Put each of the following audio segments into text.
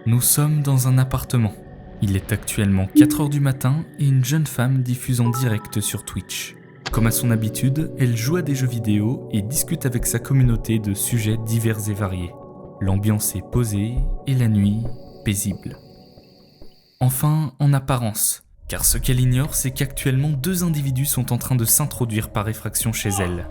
Nous sommes dans un appartement. Il est actuellement 4h du matin et une jeune femme diffuse en direct sur Twitch. Comme à son habitude, elle joue à des jeux vidéo et discute avec sa communauté de sujets divers et variés. L'ambiance est posée et la nuit paisible. Enfin, en apparence, car ce qu'elle ignore, c'est qu'actuellement 2 individus sont en train de s'introduire par effraction chez elle.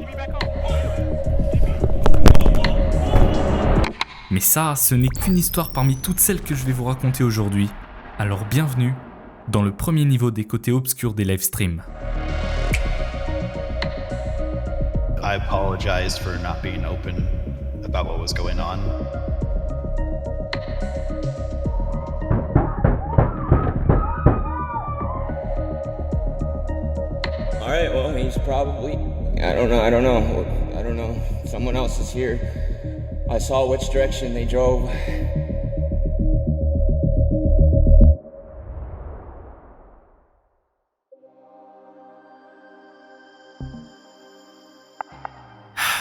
Mais ça, ce n'est qu'une histoire parmi toutes celles que je vais vous raconter aujourd'hui. Alors bienvenue dans le premier niveau des côtés obscurs des livestreams. I apologize for not being open about what was going on. All right, well, he's probably... I don't know. Someone else is here. I saw which direction they drove.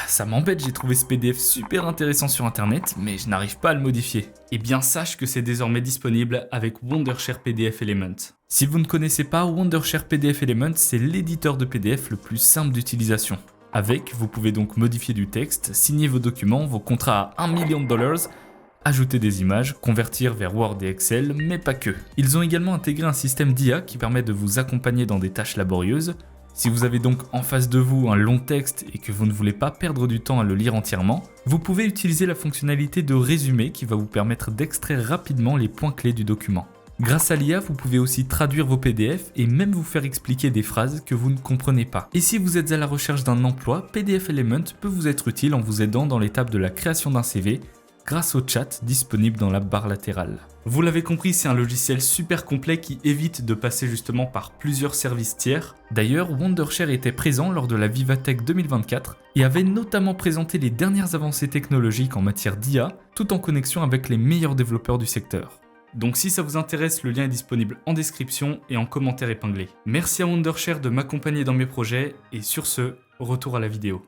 Ça m'embête, j'ai trouvé ce PDF super intéressant sur internet, mais je n'arrive pas à le modifier. Eh bien sache que c'est désormais disponible avec Wondershare PDF Element. Si vous ne connaissez pas, Wondershare PDF Element, c'est l'éditeur de PDF le plus simple d'utilisation. Avec, vous pouvez donc modifier du texte, signer vos documents, vos contrats à $1 million, ajouter des images, convertir vers Word et Excel, mais pas que. Ils ont également intégré un système d'IA qui permet de vous accompagner dans des tâches laborieuses. Si vous avez donc en face de vous un long texte et que vous ne voulez pas perdre du temps à le lire entièrement, vous pouvez utiliser la fonctionnalité de résumé qui va vous permettre d'extraire rapidement les points clés du document. Grâce à l'IA, vous pouvez aussi traduire vos PDF et même vous faire expliquer des phrases que vous ne comprenez pas. Et si vous êtes à la recherche d'un emploi, PDF Element peut vous être utile en vous aidant dans l'étape de la création d'un CV grâce au chat disponible dans la barre latérale. Vous l'avez compris, c'est un logiciel super complet qui évite de passer justement par plusieurs services tiers. D'ailleurs, Wondershare était présent lors de la Vivatech 2024 et avait notamment présenté les dernières avancées technologiques en matière d'IA, tout en connexion avec les meilleurs développeurs du secteur. Donc si ça vous intéresse, le lien est disponible en description et en commentaire épinglé. Merci à Wondershare de m'accompagner dans mes projets et sur ce, retour à la vidéo.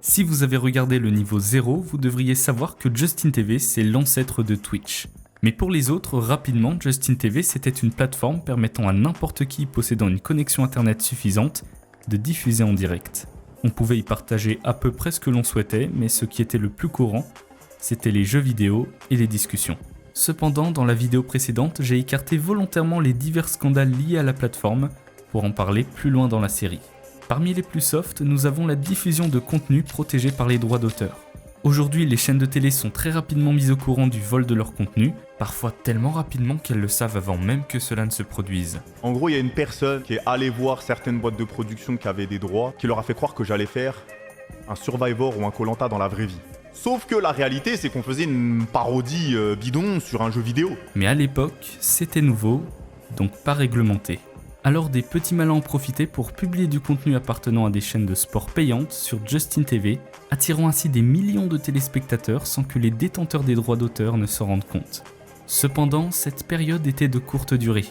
Si vous avez regardé le niveau 0, vous devriez savoir que Justin TV c'est l'ancêtre de Twitch. Mais pour les autres, rapidement, Justin TV c'était une plateforme permettant à n'importe qui possédant une connexion internet suffisante de diffuser en direct. On pouvait y partager à peu près ce que l'on souhaitait, mais ce qui était le plus courant, c'était les jeux vidéo et les discussions. Cependant, dans la vidéo précédente, j'ai écarté volontairement les divers scandales liés à la plateforme pour en parler plus loin dans la série. Parmi les plus soft, nous avons la diffusion de contenus protégés par les droits d'auteur. Aujourd'hui, les chaînes de télé sont très rapidement mises au courant du vol de leur contenu, parfois tellement rapidement qu'elles le savent avant même que cela ne se produise. En gros, il y a une personne qui est allée voir certaines boîtes de production qui avaient des droits, qui leur a fait croire que j'allais faire un Survivor ou un Koh-Lanta dans la vraie vie. Sauf que la réalité, c'est qu'on faisait une parodie bidon sur un jeu vidéo. Mais à l'époque, c'était nouveau, donc pas réglementé. Alors des petits malins en profitaient pour publier du contenu appartenant à des chaînes de sport payantes sur Justin TV, attirant ainsi des millions de téléspectateurs sans que les détenteurs des droits d'auteur ne s'en rendent compte. Cependant, cette période était de courte durée,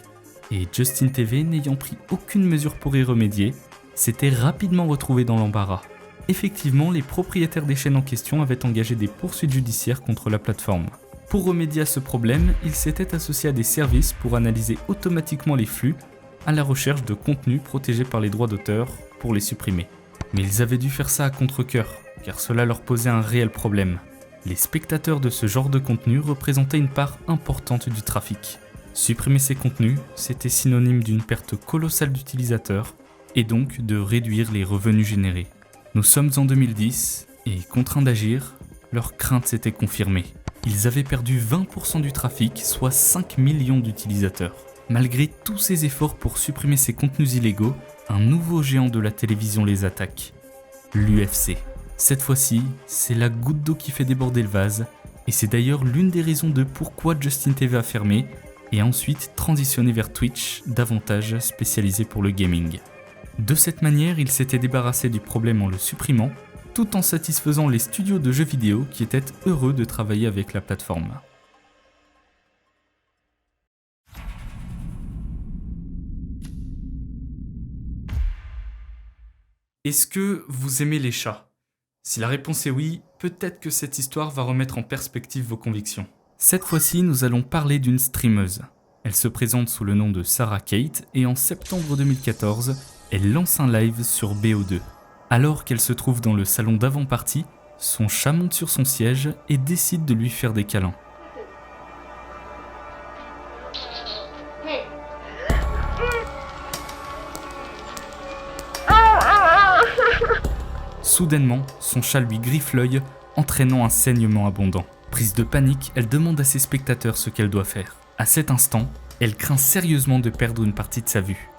et Justin TV, n'ayant pris aucune mesure pour y remédier, s'était rapidement retrouvé dans l'embarras. Effectivement, les propriétaires des chaînes en question avaient engagé des poursuites judiciaires contre la plateforme. Pour remédier à ce problème, ils s'étaient associés à des services pour analyser automatiquement les flux à la recherche de contenus protégés par les droits d'auteur pour les supprimer. Mais ils avaient dû faire ça à contre-cœur, car cela leur posait un réel problème. Les spectateurs de ce genre de contenu représentaient une part importante du trafic. Supprimer ces contenus, c'était synonyme d'une perte colossale d'utilisateurs, et donc de réduire les revenus générés. Nous sommes en 2010, et contraints d'agir, leurs craintes s'étaient confirmées. Ils avaient perdu 20% du trafic, soit 5 millions d'utilisateurs. Malgré tous ces efforts pour supprimer ces contenus illégaux, un nouveau géant de la télévision les attaque, l'UFC. Cette fois-ci, c'est la goutte d'eau qui fait déborder le vase, et c'est d'ailleurs l'une des raisons de pourquoi Justin TV a fermé, et a ensuite transitionné vers Twitch, davantage spécialisé pour le gaming. De cette manière, il s'était débarrassé du problème en le supprimant, tout en satisfaisant les studios de jeux vidéo qui étaient heureux de travailler avec la plateforme. Est-ce que vous aimez les chats ? Si la réponse est oui, peut-être que cette histoire va remettre en perspective vos convictions. Cette fois-ci, nous allons parler d'une streameuse. Elle se présente sous le nom de Sarah Kate et en septembre 2014, elle lance un live sur BO2. Alors qu'elle se trouve dans le salon d'avant-partie, son chat monte sur son siège et décide de lui faire des câlins. Soudainement, son chat lui griffe l'œil, entraînant un saignement abondant. Prise de panique, elle demande à ses spectateurs ce qu'elle doit faire. À cet instant, elle craint sérieusement de perdre une partie de sa vue.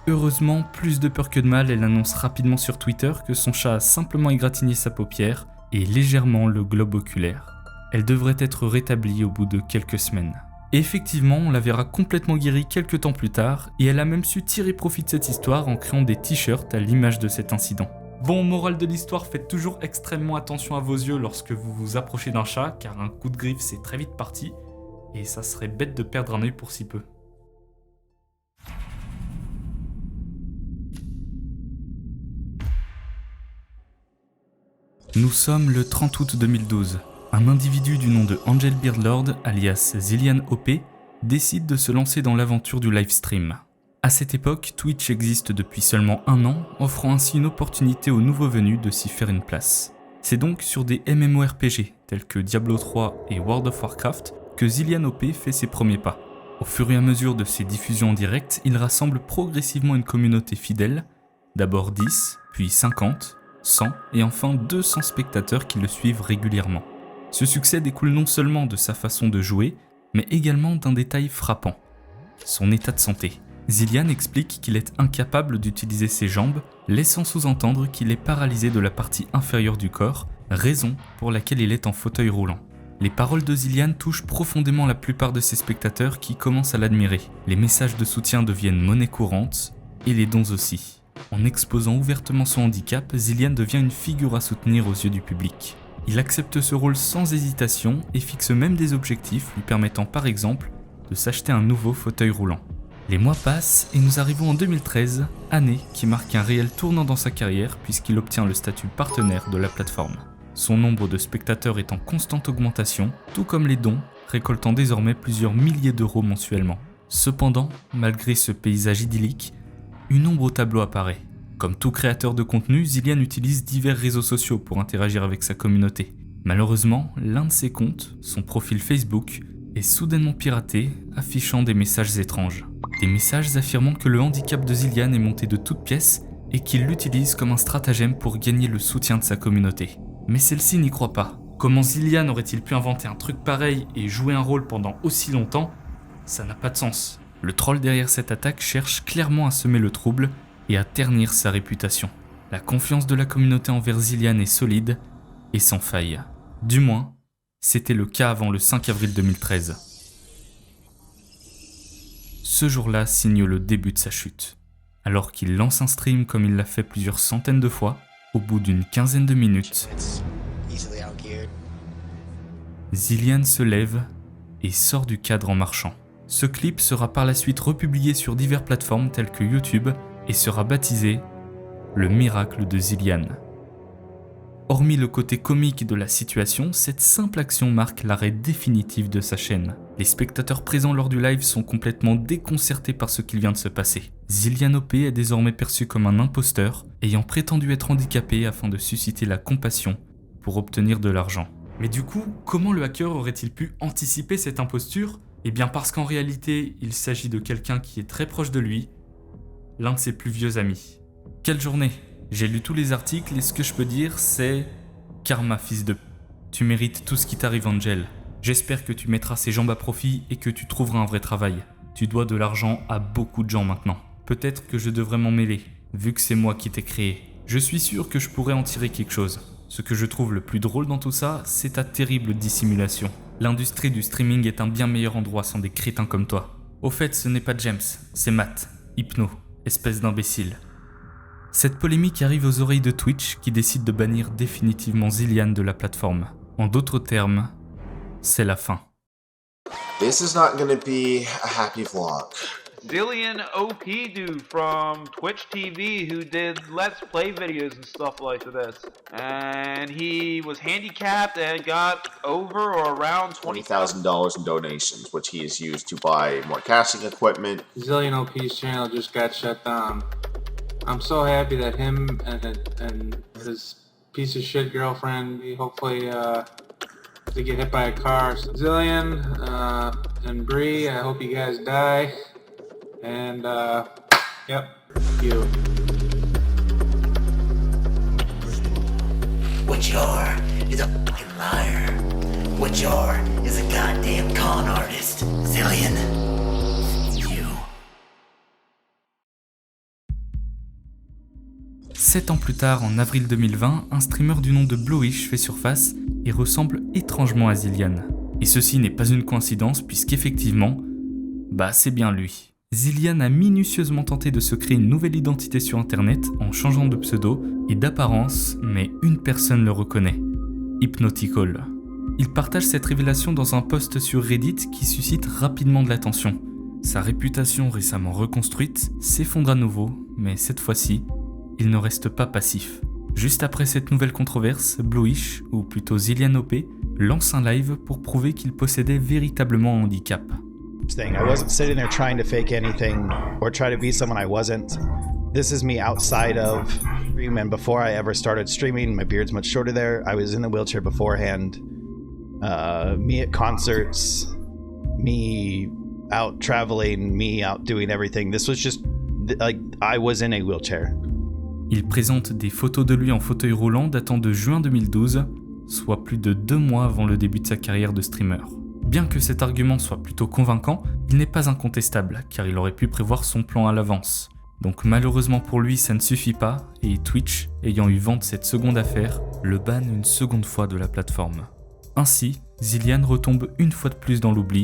Heureusement, plus de peur que de mal, elle annonce rapidement sur Twitter que son chat a simplement égratigné sa paupière et légèrement le globe oculaire. Elle devrait être rétablie au bout de quelques semaines. Et effectivement, on la verra complètement guérie quelques temps plus tard, et elle a même su tirer profit de cette histoire en créant des t-shirts à l'image de cet incident. Bon, morale de l'histoire, faites toujours extrêmement attention à vos yeux lorsque vous vous approchez d'un chat, car un coup de griffe c'est très vite parti, et ça serait bête de perdre un œil pour si peu. Nous sommes le 30 août 2012. Un individu du nom de Angel Beardlord, alias Zillian OP, décide de se lancer dans l'aventure du live stream. À cette époque, Twitch existe depuis seulement 1 an, offrant ainsi une opportunité aux nouveaux venus de s'y faire une place. C'est donc sur des MMORPG tels que Diablo 3 et World of Warcraft que Zillian OP fait ses premiers pas. Au fur et à mesure de ses diffusions en direct, il rassemble progressivement une communauté fidèle, d'abord 10, puis 50, 100 et enfin 200 spectateurs qui le suivent régulièrement. Ce succès découle non seulement de sa façon de jouer, mais également d'un détail frappant, son état de santé. Zillian explique qu'il est incapable d'utiliser ses jambes, laissant sous-entendre qu'il est paralysé de la partie inférieure du corps, raison pour laquelle il est en fauteuil roulant. Les paroles de Zillian touchent profondément la plupart de ses spectateurs qui commencent à l'admirer. Les messages de soutien deviennent monnaie courante, et les dons aussi. En exposant ouvertement son handicap, Zillian devient une figure à soutenir aux yeux du public. Il accepte ce rôle sans hésitation et fixe même des objectifs lui permettant par exemple de s'acheter un nouveau fauteuil roulant. Les mois passent et nous arrivons en 2013, année qui marque un réel tournant dans sa carrière puisqu'il obtient le statut partenaire de la plateforme. Son nombre de spectateurs est en constante augmentation, tout comme les dons, récoltant désormais plusieurs milliers d'euros mensuellement. Cependant, malgré ce paysage idyllique, une ombre au tableau apparaît. Comme tout créateur de contenu, Zillian utilise divers réseaux sociaux pour interagir avec sa communauté. Malheureusement, l'un de ses comptes, son profil Facebook, est soudainement piraté, affichant des messages étranges. Des messages affirmant que le handicap de Zillian est monté de toutes pièces et qu'il l'utilise comme un stratagème pour gagner le soutien de sa communauté. Mais celle-ci n'y croit pas. Comment Zillian aurait-il pu inventer un truc pareil et jouer un rôle pendant aussi longtemps ? Ça n'a pas de sens. Le troll derrière cette attaque cherche clairement à semer le trouble et à ternir sa réputation. La confiance de la communauté envers Zillian est solide et sans faille. Du moins, c'était le cas avant le 5 avril 2013. Ce jour-là signe le début de sa chute. Alors qu'il lance un stream comme il l'a fait plusieurs centaines de fois, au bout d'une quinzaine de minutes, Zillian se lève et sort du cadre en marchant. Ce clip sera par la suite republié sur diverses plateformes telles que YouTube et sera baptisé « Le miracle de Zillian ». Hormis le côté comique de la situation, cette simple action marque l'arrêt définitif de sa chaîne. Les spectateurs présents lors du live sont complètement déconcertés par ce qu'il vient de se passer. Zillian OP est désormais perçu comme un imposteur, ayant prétendu être handicapé afin de susciter la compassion pour obtenir de l'argent. Mais du coup, comment le hacker aurait-il pu anticiper cette imposture ? Eh bien parce qu'en réalité, il s'agit de quelqu'un qui est très proche de lui, l'un de ses plus vieux amis. Quelle journée ! J'ai lu tous les articles et ce que je peux dire c'est... Karma, fils de... Tu mérites tout ce qui t'arrive, Angel. J'espère que tu mettras ces jambes à profit et que tu trouveras un vrai travail. Tu dois de l'argent à beaucoup de gens maintenant. Peut-être que je devrais m'en mêler, vu que c'est moi qui t'ai créé. Je suis sûr que je pourrais en tirer quelque chose. Ce que je trouve le plus drôle dans tout ça, c'est ta terrible dissimulation. L'industrie du streaming est un bien meilleur endroit sans des crétins comme toi. Au fait, ce n'est pas James, c'est Matt, Hypno, espèce d'imbécile. Cette polémique arrive aux oreilles de Twitch qui décide de bannir définitivement Zillian de la plateforme. En d'autres termes, c'est la fin. This is not gonna be a happy vlog. Zillion OP dude from Twitch TV who did Let's Play videos and stuff like this. And he was handicapped and got over or around $20,000 in donations, which he has used to buy more casting equipment. Zillion OP's channel just got shut down. I'm so happy that him and his piece of shit girlfriend, hopefully they get hit by a car. Zillion and Bree, I hope you guys die. And yep, you. Witcher is a fucking liar. Witcher is a goddamn con artist. Zillion, you. 7 ans plus tard, en avril 2020, un streamer du nom de Bluish fait surface et ressemble étrangement à Zillion. Et ceci n'est pas une coïncidence puisqu'effectivement, c'est bien lui. Zillion a minutieusement tenté de se créer une nouvelle identité sur internet en changeant de pseudo et d'apparence, mais une personne le reconnaît, Hypnotical. Il partage cette révélation dans un post sur Reddit qui suscite rapidement de l'attention. Sa réputation récemment reconstruite s'effondre à nouveau, mais cette fois-ci, il ne reste pas passif. Juste après cette nouvelle controverse, Bluish, ou plutôt Zillion OP, lance un live pour prouver qu'il possédait véritablement un handicap. Thing. I wasn't sitting there trying to fake anything or try to be someone I wasn't. This is me outside of stream, and before I ever started streaming, my beard's much shorter there. I was in the wheelchair beforehand. Me at concerts, me out traveling, me out doing everything. This was just like I was in a wheelchair. Il présente des photos de lui en fauteuil roulant datant de juin 2012, soit plus de 2 mois avant le début de sa carrière de streamer. Bien que cet argument soit plutôt convaincant, il n'est pas incontestable, car il aurait pu prévoir son plan à l'avance. Donc malheureusement pour lui, ça ne suffit pas, et Twitch, ayant eu vent de cette seconde affaire, le banne une seconde fois de la plateforme. Ainsi, Zillion retombe une fois de plus dans l'oubli,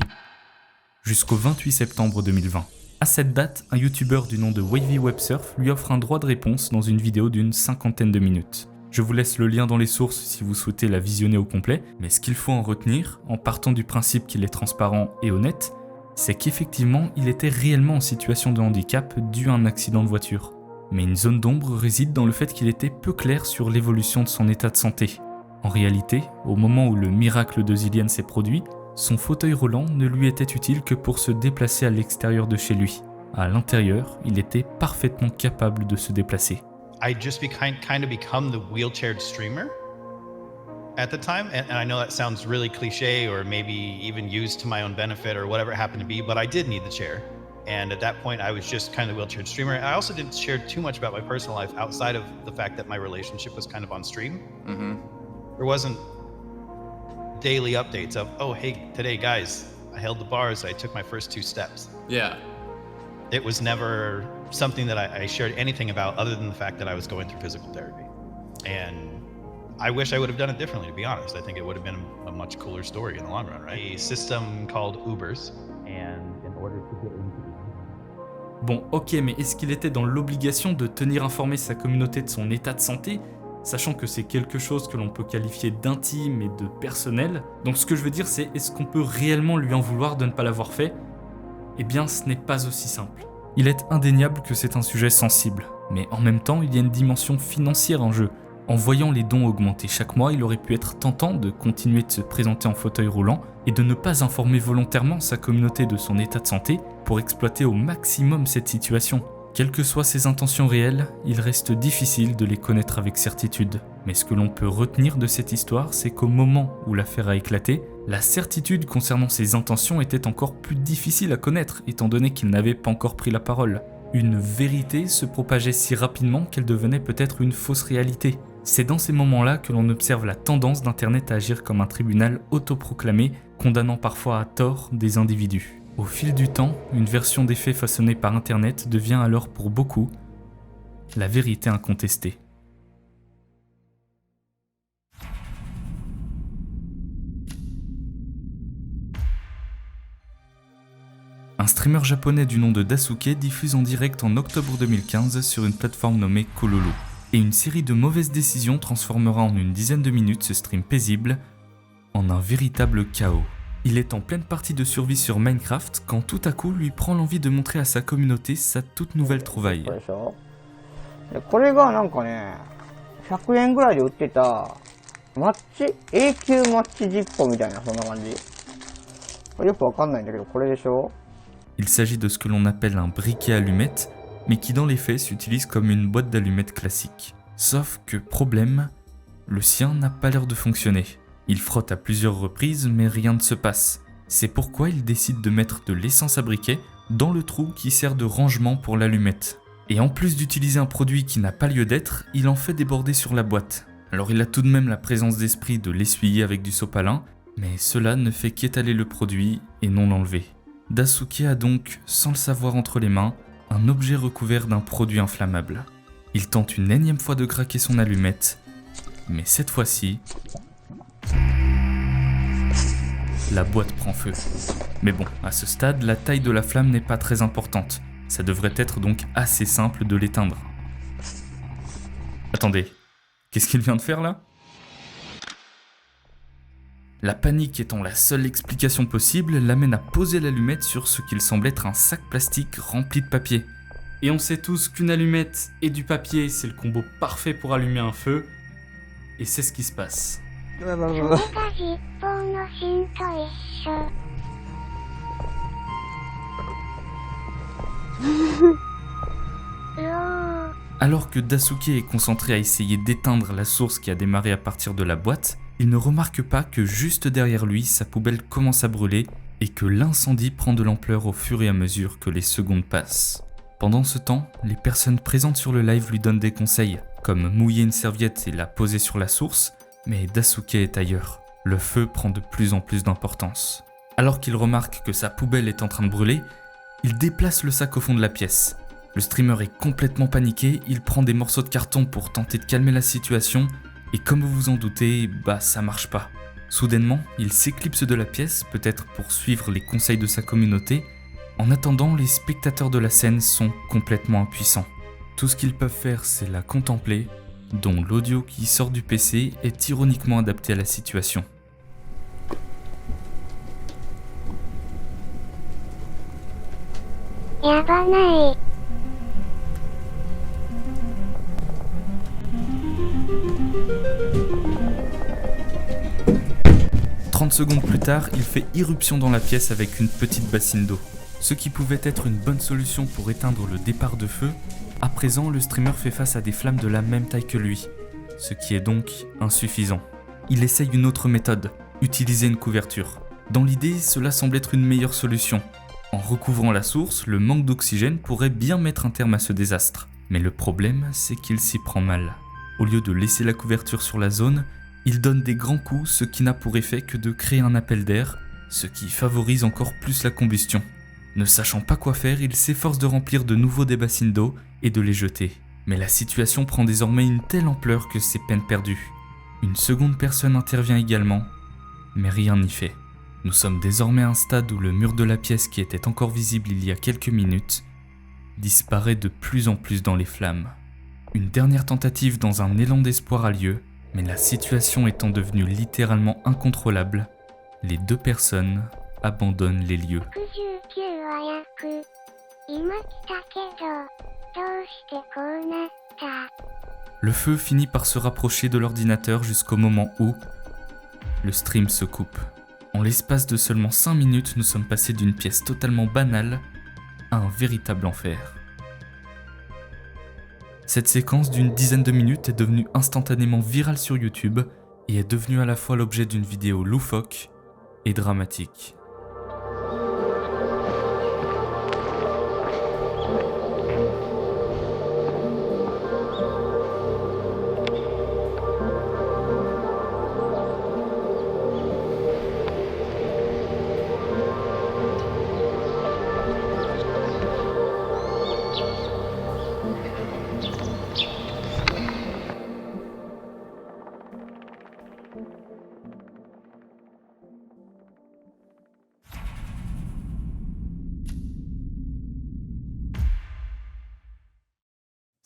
jusqu'au 28 septembre 2020. À cette date, un youtubeur du nom de Wavy Websurf lui offre un droit de réponse dans une vidéo d'une 50aine de minutes. Je vous laisse le lien dans les sources si vous souhaitez la visionner au complet, mais ce qu'il faut en retenir, en partant du principe qu'il est transparent et honnête, c'est qu'effectivement il était réellement en situation de handicap dû à un accident de voiture. Mais une zone d'ombre réside dans le fait qu'il était peu clair sur l'évolution de son état de santé. En réalité, au moment où le miracle de Zillion s'est produit, son fauteuil roulant ne lui était utile que pour se déplacer à l'extérieur de chez lui. À l'intérieur, il était parfaitement capable de se déplacer. I just kind of become the wheelchaired streamer at the time, and I know that sounds really cliche or maybe even used to my own benefit or whatever it happened to be, but I did need the chair. And at that point, I was just kind of the wheelchaired streamer. I also didn't share too much about my personal life outside of the fact that my relationship was kind of on stream. Mm-hmm. There wasn't daily updates of, oh, hey, today, guys, I held the bars, I took my first 2 steps. Yeah. It was never something that I shared anything about other than the fact that I was going through physical therapy. And I wish I would have done it differently, to be honest. I think it would have been a much cooler story in the long run, right? A system called Ubers, and in order to get into Bon, ok, mais est-ce qu'il était dans l'obligation de tenir informé sa communauté de son état de santé, sachant que c'est quelque chose que l'on peut qualifier d'intime et de personnel? Donc ce que je veux dire, c'est est-ce qu'on peut réellement lui en vouloir de ne pas l'avoir fait? Eh bien, ce n'est pas aussi simple. Il est indéniable que c'est un sujet sensible, mais en même temps, il y a une dimension financière en jeu. En voyant les dons augmenter chaque mois, il aurait pu être tentant de continuer de se présenter en fauteuil roulant et de ne pas informer volontairement sa communauté de son état de santé pour exploiter au maximum cette situation. Quelles que soient ses intentions réelles, il reste difficile de les connaître avec certitude. Mais ce que l'on peut retenir de cette histoire, c'est qu'au moment où l'affaire a éclaté, la certitude concernant ses intentions était encore plus difficile à connaître, étant donné qu'il n'avait pas encore pris la parole. Une vérité se propageait si rapidement qu'elle devenait peut-être une fausse réalité. C'est dans ces moments-là que l'on observe la tendance d'Internet à agir comme un tribunal autoproclamé, condamnant parfois à tort des individus. Au fil du temps, une version des faits façonnée par Internet devient alors pour beaucoup la vérité incontestée. Un streamer japonais du nom de Dasuke diffuse en direct en octobre 2015 sur une plateforme nommée Kololo. Et une série de mauvaises décisions transformera en une dizaine de minutes ce stream paisible en un véritable chaos. Il est en pleine partie de survie sur Minecraft quand tout à coup lui prend l'envie de montrer à sa communauté sa toute nouvelle trouvaille. これでしょでこれがなんかね、100円ぐらいで売ってた、永久マッチジッポみたいな、そんな感じ。これよくわかんないんだけど、これでしょ Il s'agit de ce que l'on appelle un briquet allumette, mais qui dans les faits s'utilise comme une boîte d'allumettes classique. Sauf que problème, le sien n'a pas l'air de fonctionner. Il frotte à plusieurs reprises, mais rien ne se passe. C'est pourquoi il décide de mettre de l'essence à briquet dans le trou qui sert de rangement pour l'allumette. Et en plus d'utiliser un produit qui n'a pas lieu d'être, il en fait déborder sur la boîte. Alors il a tout de même la présence d'esprit de l'essuyer avec du sopalin, mais cela ne fait qu'étaler le produit et non l'enlever. Daisuke a donc, sans le savoir entre les mains, un objet recouvert d'un produit inflammable. Il tente une énième fois de craquer son allumette, mais cette fois-ci, la boîte prend feu. Mais bon, à ce stade, la taille de la flamme n'est pas très importante. Ça devrait être donc assez simple de l'éteindre. Attendez, qu'est-ce qu'il vient de faire là ? La panique étant la seule explication possible, l'amène à poser l'allumette sur ce qu'il semble être un sac plastique rempli de papier. Et on sait tous qu'une allumette et du papier, c'est le combo parfait pour allumer un feu. Et c'est ce qui se passe. Alors que Daisuke est concentré à essayer d'éteindre la source qui a démarré à partir de la boîte, il ne remarque pas que juste derrière lui, sa poubelle commence à brûler et que l'incendie prend de l'ampleur au fur et à mesure que les secondes passent. Pendant ce temps, les personnes présentes sur le live lui donnent des conseils, comme mouiller une serviette et la poser sur la source, mais Daisuke est ailleurs. Le feu prend de plus en plus d'importance. Alors qu'il remarque que sa poubelle est en train de brûler, il déplace le sac au fond de la pièce. Le streamer est complètement paniqué, il prend des morceaux de carton pour tenter de calmer la situation, et comme vous vous en doutez, ça marche pas. Soudainement, il s'éclipse de la pièce, peut-être pour suivre les conseils de sa communauté. En attendant, les spectateurs de la scène sont complètement impuissants. Tout ce qu'ils peuvent faire, c'est la contempler, dont l'audio qui sort du PC est ironiquement adapté à la situation. « 30 secondes plus tard, il fait irruption dans la pièce avec une petite bassine d'eau. Ce qui pouvait être une bonne solution pour éteindre le départ de feu, à présent le streamer fait face à des flammes de la même taille que lui, ce qui est donc insuffisant. Il essaye une autre méthode, utiliser une couverture. Dans l'idée, cela semble être une meilleure solution. En recouvrant la source, le manque d'oxygène pourrait bien mettre un terme à ce désastre. Mais le problème, c'est qu'il s'y prend mal. Au lieu de laisser la couverture sur la zone, il donne des grands coups, ce qui n'a pour effet que de créer un appel d'air, ce qui favorise encore plus la combustion. Ne sachant pas quoi faire, il s'efforce de remplir de nouveau des bassines d'eau et de les jeter. Mais la situation prend désormais une telle ampleur que c'est peine perdue. Une seconde personne intervient également, mais rien n'y fait. Nous sommes désormais à un stade où le mur de la pièce qui était encore visible il y a quelques minutes disparaît de plus en plus dans les flammes. Une dernière tentative dans un élan d'espoir a lieu, mais la situation étant devenue littéralement incontrôlable, les deux personnes abandonnent les lieux. Le feu finit par se rapprocher de l'ordinateur jusqu'au moment où le stream se coupe. En l'espace de seulement 5 minutes, nous sommes passés d'une pièce totalement banale à un véritable enfer. Cette séquence d'une dizaine de minutes est devenue instantanément virale sur YouTube et est devenue à la fois l'objet d'une vidéo loufoque et dramatique.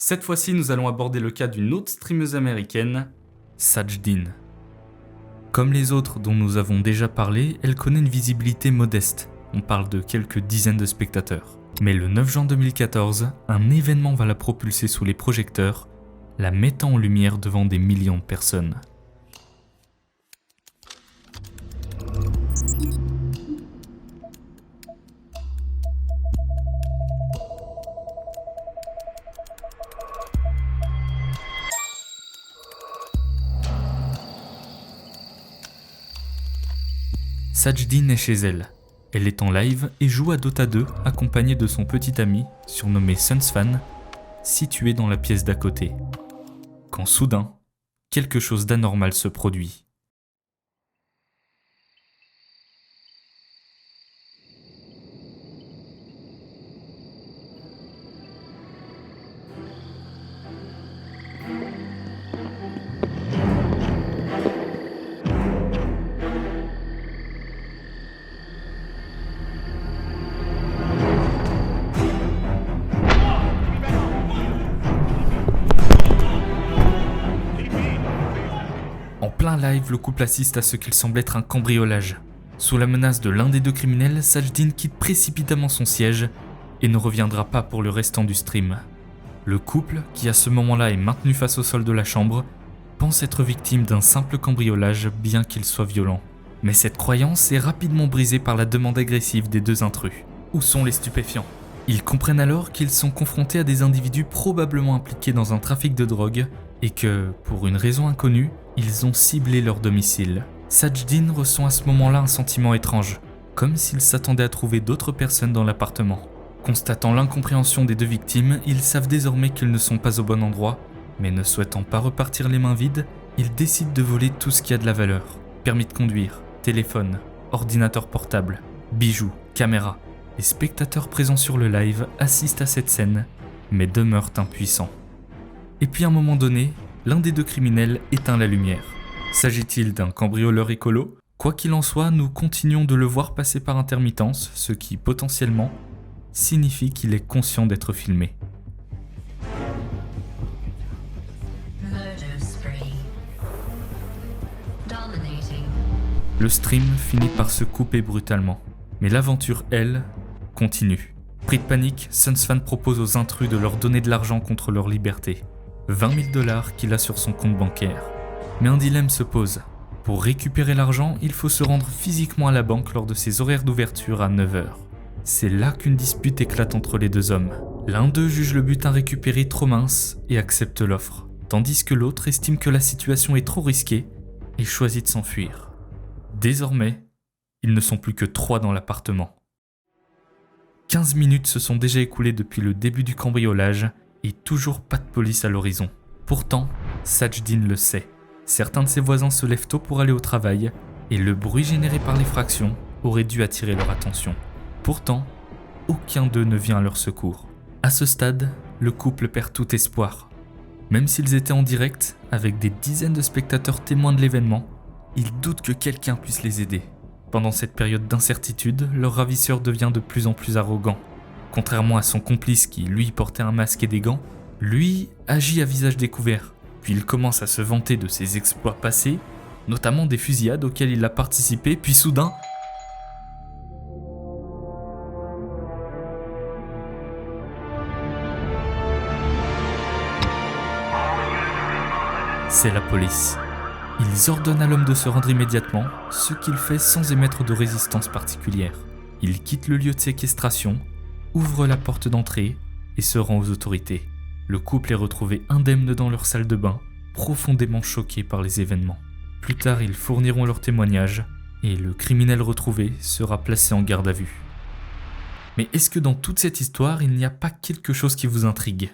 Cette fois-ci, nous allons aborder le cas d'une autre streameuse américaine, Sajdin. Comme les autres dont nous avons déjà parlé, elle connaît une visibilité modeste. On parle de quelques dizaines de spectateurs. Mais le 9 juin 2014, un événement va la propulser sous les projecteurs, la mettant en lumière devant des millions de personnes. Sajdin est chez elle. Elle est en live et joue à Dota 2 accompagnée de son petit ami, surnommé Sunsfan, situé dans la pièce d'à côté. Quand soudain, quelque chose d'anormal se produit. En plein live, le couple assiste à ce qu'il semble être un cambriolage. Sous la menace de l'un des deux criminels, Sajdin quitte précipitamment son siège et ne reviendra pas pour le restant du stream. Le couple, qui à ce moment-là est maintenu face au sol de la chambre, pense être victime d'un simple cambriolage bien qu'il soit violent. Mais cette croyance est rapidement brisée par la demande agressive des deux intrus. Où sont les stupéfiants ? Ils comprennent alors qu'ils sont confrontés à des individus probablement impliqués dans un trafic de drogue et que, pour une raison inconnue, ils ont ciblé leur domicile. Sajdin ressent à ce moment-là un sentiment étrange, comme s'il s'attendait à trouver d'autres personnes dans l'appartement. Constatant l'incompréhension des deux victimes, ils savent désormais qu'ils ne sont pas au bon endroit, mais ne souhaitant pas repartir les mains vides, ils décident de voler tout ce qui a de la valeur. Permis de conduire, téléphone, ordinateur portable, bijoux, caméra. Les spectateurs présents sur le live assistent à cette scène, mais demeurent impuissants. Et puis à un moment donné, l'un des deux criminels éteint la lumière. S'agit-il d'un cambrioleur écolo ? Quoi qu'il en soit, nous continuons de le voir passer par intermittence, ce qui, potentiellement, signifie qu'il est conscient d'être filmé. Le stream finit par se couper brutalement, mais l'aventure, elle, continue. Pris de panique, Sunsfan propose aux intrus de leur donner de l'argent contre leur liberté. 20 000 $ qu'il a sur son compte bancaire. Mais un dilemme se pose. Pour récupérer l'argent, il faut se rendre physiquement à la banque lors de ses horaires d'ouverture à 9 h. C'est là qu'une dispute éclate entre les deux hommes. L'un d'eux juge le butin récupéré trop mince et accepte l'offre, tandis que l'autre estime que la situation est trop risquée et choisit de s'enfuir. Désormais, ils ne sont plus que 3 dans l'appartement. 15 minutes se sont déjà écoulées depuis le début du cambriolage et toujours pas de police à l'horizon. Pourtant, Sajdin le sait. Certains de ses voisins se lèvent tôt pour aller au travail et le bruit généré par l'effraction aurait dû attirer leur attention. Pourtant, aucun d'eux ne vient à leur secours. À ce stade, le couple perd tout espoir. Même s'ils étaient en direct, avec des dizaines de spectateurs témoins de l'événement, ils doutent que quelqu'un puisse les aider. Pendant cette période d'incertitude, leur ravisseur devient de plus en plus arrogant. Contrairement à son complice qui, lui, portait un masque et des gants, lui agit à visage découvert. Puis il commence à se vanter de ses exploits passés, notamment des fusillades auxquelles il a participé, puis soudain... C'est la police. Ils ordonnent à l'homme de se rendre immédiatement, ce qu'il fait sans émettre de résistance particulière. Il quitte le lieu de séquestration, ouvre la porte d'entrée et se rend aux autorités. Le couple est retrouvé indemne dans leur salle de bain, profondément choqué par les événements. Plus tard, ils fourniront leur témoignage et le criminel retrouvé sera placé en garde à vue. Mais est-ce que dans toute cette histoire, il n'y a pas quelque chose qui vous intrigue ?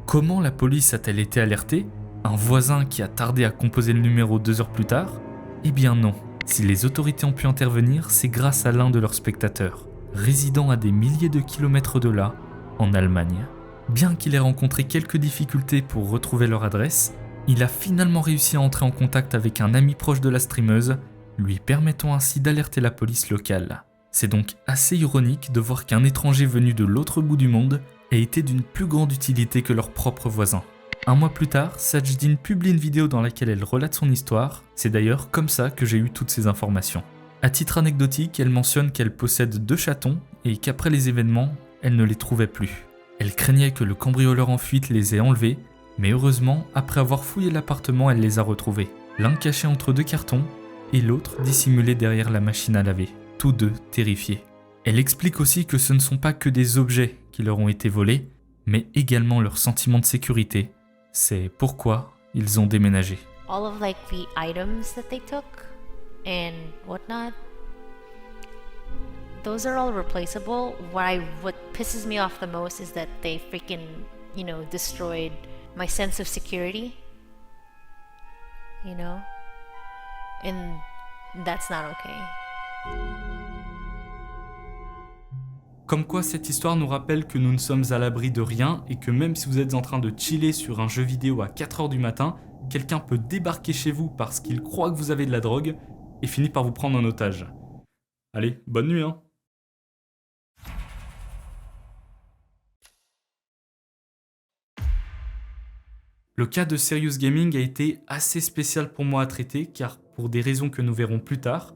Comment la police a-t-elle été alertée ? Un voisin qui a tardé à composer le numéro 2 heures plus tard ? Eh bien non. Si les autorités ont pu intervenir, c'est grâce à l'un de leurs spectateurs, résidant à des milliers de kilomètres de là, en Allemagne. Bien qu'il ait rencontré quelques difficultés pour retrouver leur adresse, il a finalement réussi à entrer en contact avec un ami proche de la streameuse, lui permettant ainsi d'alerter la police locale. C'est donc assez ironique de voir qu'un étranger venu de l'autre bout du monde ait été d'une plus grande utilité que leurs propres voisins. Un mois plus tard, Sajdin publie une vidéo dans laquelle elle relate son histoire. C'est d'ailleurs comme ça que j'ai eu toutes ces informations. À titre anecdotique, elle mentionne qu'elle possède 2 chatons et qu'après les événements, elle ne les trouvait plus. Elle craignait que le cambrioleur en fuite les ait enlevés, mais heureusement, après avoir fouillé l'appartement, elle les a retrouvés. L'un caché entre 2 cartons et l'autre dissimulé derrière la machine à laver, tous 2 terrifiés. Elle explique aussi que ce ne sont pas que des objets qui leur ont été volés, mais également leur sentiment de sécurité. C'est pourquoi ils ont déménagé. All of like the items that they took and whatnot, those are all replaceable. What pisses me off the most is that they freaking, destroyed my sense of security. And that's not okay. Comme quoi cette histoire nous rappelle que nous ne sommes à l'abri de rien et que même si vous êtes en train de chiller sur un jeu vidéo à 4h du matin, quelqu'un peut débarquer chez vous parce qu'il croit que vous avez de la drogue et finit par vous prendre en otage. Allez, bonne nuit hein. Le cas de Serious Gaming a été assez spécial pour moi à traiter car pour des raisons que nous verrons plus tard,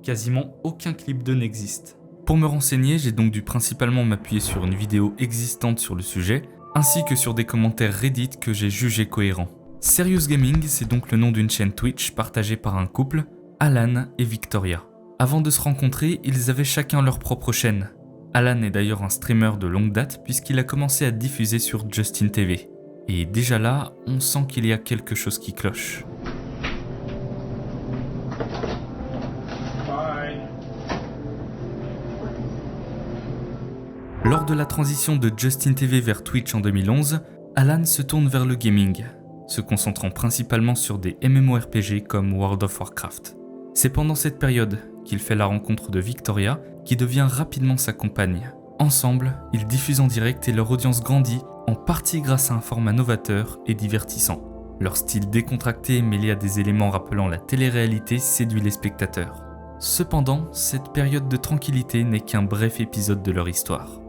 quasiment aucun clip d'eux n'existe. Pour me renseigner, j'ai donc dû principalement m'appuyer sur une vidéo existante sur le sujet, ainsi que sur des commentaires Reddit que j'ai jugés cohérents. Serious Gaming, c'est donc le nom d'une chaîne Twitch partagée par un couple, Alan et Victoria. Avant de se rencontrer, ils avaient chacun leur propre chaîne. Alan est d'ailleurs un streamer de longue date puisqu'il a commencé à diffuser sur Justin TV. Et déjà là, on sent qu'il y a quelque chose qui cloche. Lors de la transition de Justin TV vers Twitch en 2011, Alan se tourne vers le gaming, se concentrant principalement sur des MMORPG comme World of Warcraft. C'est pendant cette période qu'il fait la rencontre de Victoria, qui devient rapidement sa compagne. Ensemble, ils diffusent en direct et leur audience grandit, en partie grâce à un format novateur et divertissant. Leur style décontracté mêlé à des éléments rappelant la télé-réalité séduit les spectateurs. Cependant, cette période de tranquillité n'est qu'un bref épisode de leur histoire.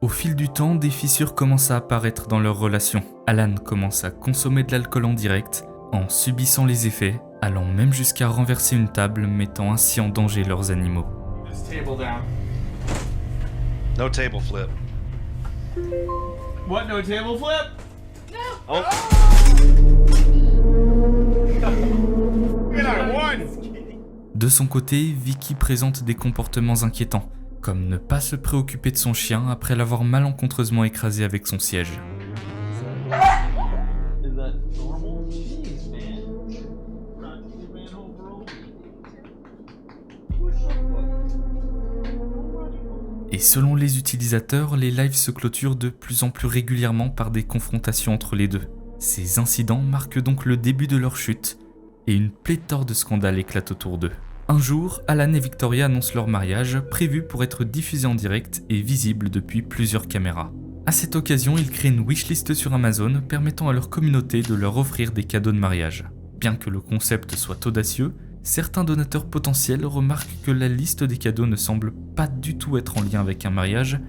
Au fil du temps, des fissures commencent à apparaître dans leur relation. Alan commence à consommer de l'alcool en direct, en subissant les effets, allant même jusqu'à renverser une table, mettant ainsi en danger leurs animaux. No table flip. What? No table flip? No. Oh. De son côté, Vicky présente des comportements inquiétants, comme ne pas se préoccuper de son chien après l'avoir malencontreusement écrasé avec son siège. Et selon les utilisateurs, les lives se clôturent de plus en plus régulièrement par des confrontations entre les deux. Ces incidents marquent donc le début de leur chute, et une pléthore de scandales éclate autour d'eux. Un jour, Alan et Victoria annoncent leur mariage, prévu pour être diffusé en direct et visible depuis plusieurs caméras. À cette occasion, ils créent une wishlist sur Amazon permettant à leur communauté de leur offrir des cadeaux de mariage. Bien que le concept soit audacieux, certains donateurs potentiels remarquent que la liste des cadeaux ne semble pas du tout être en lien avec un mariage,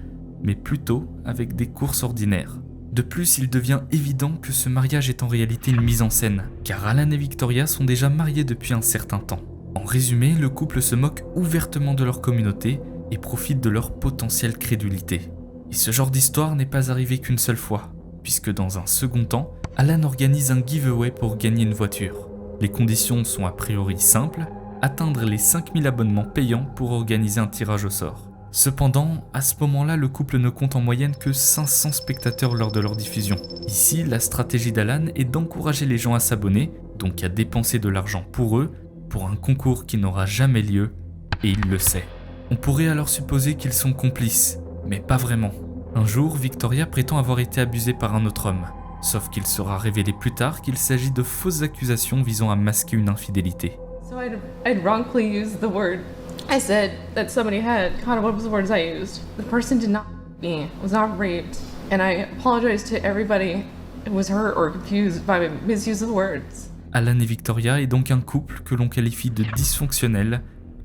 mais plutôt avec des courses ordinaires. De plus, il devient évident que ce mariage est en réalité une mise en scène, car Alan et Victoria sont déjà mariés depuis un certain temps. En résumé, le couple se moque ouvertement de leur communauté et profite de leur potentielle crédulité. Et ce genre d'histoire n'est pas arrivé qu'une seule fois, puisque dans un second temps, Alan organise un giveaway pour gagner une voiture. Les conditions sont a priori simples, atteindre les 5000 abonnements payants pour organiser un tirage au sort. Cependant, à ce moment-là, le couple ne compte en moyenne que 500 spectateurs lors de leur diffusion. Ici, la stratégie d'Alan est d'encourager les gens à s'abonner, donc à dépenser de l'argent pour eux, pour un concours qui n'aura jamais lieu, et il le sait. On pourrait alors supposer qu'ils sont complices, mais pas vraiment. Un jour, Victoria prétend avoir été abusée par un autre homme, sauf qu'il sera révélé plus tard qu'il s'agit de fausses accusations visant à masquer une infidélité. So I'd wrongfully used the word. I said that somebody had, God, what was the words I used? The person did not me, was not raped, and I apologize to everybody who was hurt or confused by my misuse of the words. Alan et Victoria est donc un couple que l'on qualifie de dysfonctionnel,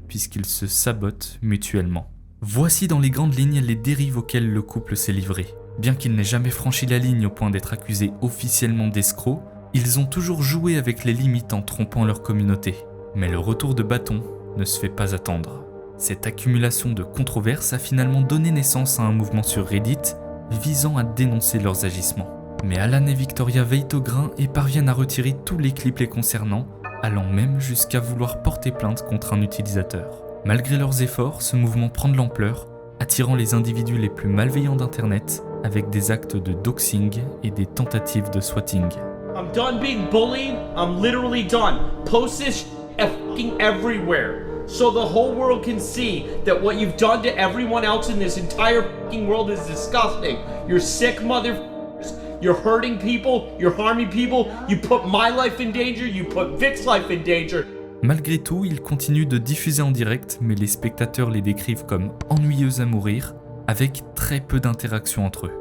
puisqu'ils se sabotent mutuellement. Voici dans les grandes lignes les dérives auxquelles le couple s'est livré. Bien qu'il n'ait jamais franchi la ligne au point d'être accusé officiellement d'escroc, ils ont toujours joué avec les limites en trompant leur communauté. Mais le retour de bâton ne se fait pas attendre. Cette accumulation de controverses a finalement donné naissance à un mouvement sur Reddit visant à dénoncer leurs agissements. Mais Alan et Victoria veillent au grain et parviennent à retirer tous les clips les concernant, allant même jusqu'à vouloir porter plainte contre un utilisateur. Malgré leurs efforts, ce mouvement prend de l'ampleur, attirant les individus les plus malveillants d'Internet avec des actes de doxing et des tentatives de swatting. I'm done being bullied. I'm literally done. Post this fucking everywhere so the whole world can see that what you've done to everyone else in this entire fucking world is disgusting. You're sick motherfuckers. You're hurting people. You're harming people. You put my life in danger. You put Vic's life in danger. Malgré tout, ils continuent de diffuser en direct, mais les spectateurs les décrivent comme ennuyeuses à mourir, avec très peu d'interaction entre eux.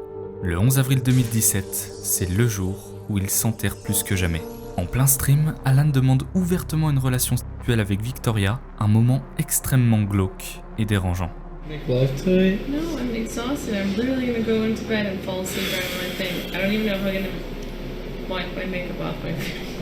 Le 11 avril 2017, c'est le jour où ils s'enterrent plus que jamais. En plein stream, Alan demande ouvertement une relation sexuelle avec Victoria, un moment extrêmement glauque et dérangeant. Make love tonight? No, I'm exhausted. I'm literally gonna go into bed and fall asleep right on my thing. I don't even know if I'm gonna wipe my makeup off my face.